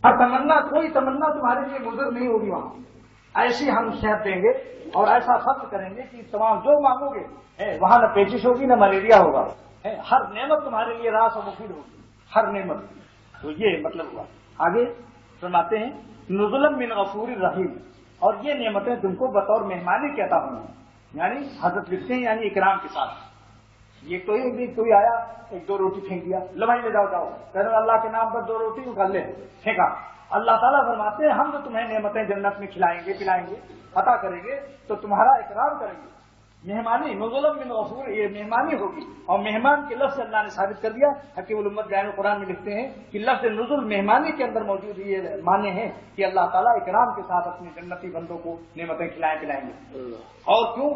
اور تمنا کوئی تمنا تمہارے لیے مضر نہیں ہوگی وہاں، ایسی ہم صحت دیں گے اور ایسا فخر کریں گے کہ تمام جو مانگو گے وہاں نہ پیچش ہوگی نہ ملیریا ہوگا، ہر نعمت تمہارے لیے راس و مفید ہوگی، ہر نعمت۔ تو یہ مطلب ہوا۔ آگے فرماتے ہیں نزلا من غفور الرحیم، اور یہ نعمتیں تم کو بطور مہمانی کے عطا ہوئی ہیں، یعنی حضرت لکھتے ہیں یعنی اکرام کے ساتھ۔ یہ کوئی آیا ایک دو روٹی پھینک دیا، لو بھائی لے جاؤ جاؤ، کہنے اللہ کے نام پر دو روٹی نکال لے پھینکا۔ اللہ تعالیٰ فرماتے ہیں ہم تو تمہیں نعمتیں جنت میں کھلائیں گے پلائیں گے عطا کریں گے تو تمہارا اکرام کریں گے، مہمانی نزلا من غفور، یہ مہمانی ہوگی۔ اور مہمان کے لفظ اللہ نے ثابت کر دیا، حکیم الامت جامع قرآن میں لکھتے ہیں کہ لفظ نزل مہمانی کے اندر موجود یہ معنی ہے کہ اللہ تعالیٰ اکرام کے ساتھ اپنے جنتی بندوں کو نعمتیں کھلائیں پلائیں گے۔ اور کیوں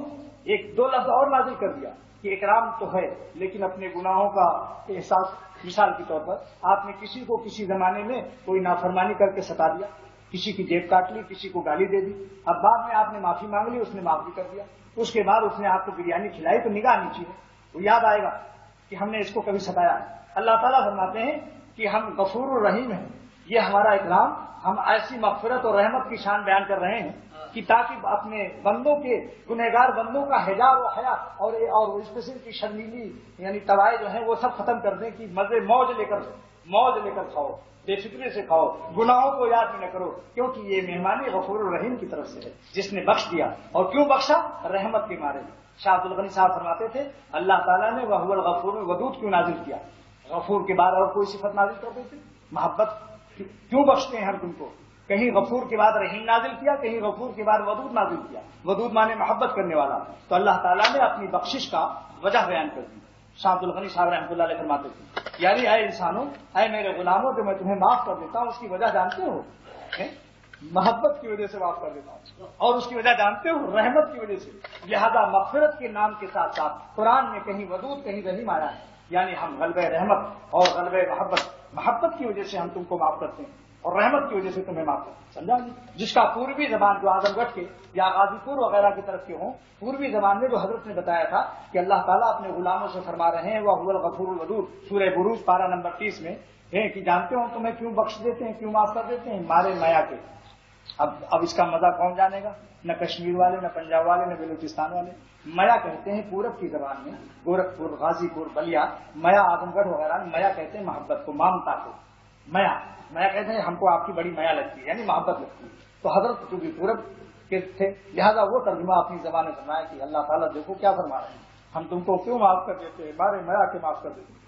ایک دو لفظ اور نازل کر دیا کہ اکرام تو ہے لیکن اپنے گناہوں کا احساس، مثال کے طور پر آپ نے کسی کو کسی زمانے میں کوئی نافرمانی کر کے ستا دیا، کسی کی جیب کاٹ لی، کسی کو گالی دے دی، اب بعد میں آپ نے معافی مانگ لی، اس نے معاف بھی کر دیا، اس کے بعد اس نے آپ کو بریانی کھلائی تو نگاہ نیچی ہے، وہ یاد آئے گا کہ ہم نے اس کو کبھی ستایا ہے۔ اللہ تعالیٰ فرماتے ہیں کہ ہم غفور الرحیم ہیں، یہ ہمارا اکرام، ہم ایسی مغفرت اور رحمت کی شان بیان کر رہے ہیں کہ تاکہ اپنے بندوں کے گنہگار بندوں کا حجاب و حیا اور اس قسم کی شرمیلی یعنی توائے جو ہیں وہ سب ختم کر دیں کہ مزے موج لے کر کھاؤ، بے فکری سے کھاؤ، گناہوں کو یاد بھی نہ کرو، کیونکہ یہ مہمانی غفور الرحیم کی طرف سے ہے جس نے بخش دیا۔ اور کیوں بخشا؟ رحمت کے مارے۔ شاہ عبد الغنی صاحب فرماتے تھے اللہ تعالیٰ نے وہو الغفور الودود کیوں نازل کیا؟ غفور کے بعد اور کوئی صفت نازل کر دیتے؟ محبت کیوں بخشتے ہیں ہم تم کو؟ کہیں غفور کے بعد رحیم نازل کیا، کہیں غفور کے بعد ودود نازل کیا، ودود مانے محبت کرنے والا۔ تو اللہ تعالیٰ نے اپنی بخشش کا وجہ بیان کر دی۔ شاہ عبد الغنی صاحب رحمۃ اللہ علیہ فرماتے تھے یعنی اے انسانوں، اے میرے غلاموں، جو میں تمہیں معاف کر دیتا ہوں اس کی وجہ جانتے ہو؟ محبت کی وجہ سے معاف کر دیتا ہوں، اور اس کی وجہ جانتے ہو؟ رحمت کی وجہ سے۔ لہذا مغفرت کے نام کے ساتھ ساتھ قرآن میں کہیں ودود کہیں رحیم آیا ہے، یعنی ہم غلبہ رحمت اور غلبہ محبت کی وجہ سے ہم تم کو معاف کرتے ہیں اور رحمت کی وجہ سے تمہیں معاف کرتے ہیں، سمجھا جی؟ جس کا پوروی زبان جو اعظم گڑھ کے یا غازی پور وغیرہ کی طرف کے ہوں، پوروی زبان میں جو حضرت نے بتایا تھا کہ اللہ تعالیٰ اپنے غلاموں سے فرما رہے ہیں وَهُوَ الْغَفُورُ الْوَدُودُ، سورہ بروج پارہ نمبر 30 میں ہے کہ جانتے ہو تمہیں کیوں بخش دیتے ہیں، کیوں معاف کر دیتے ہیں؟ مارے میا کے۔ اب اس کا مزہ کون جانے گا؟ نہ کشمیر والے، نہ پنجاب والے، نہ بلوچستان والے۔ میا کہتے ہیں پورب کی زبان میں، گورکھپور، غازی پور، بلیا، میا، اعظم گڑھ وغیرہ میں میا کہتے ہیں محبت کو، مامتا کو۔ میا کہتے ہیں ہم کو آپ کی بڑی میا لگتی ہے، یعنی محبت لگتی ہے۔ تو حضرت چونکہ پورب کے تھے لہذا وہ ترجمہ اپنی زبان میں فرمایا کہ اللہ تعالیٰ دیکھو کیا فرما رہے ہیں، ہم تم کو کیوں معاف کر دیتے ہیں، مارے میا کے معاف کر دیتے ہیں۔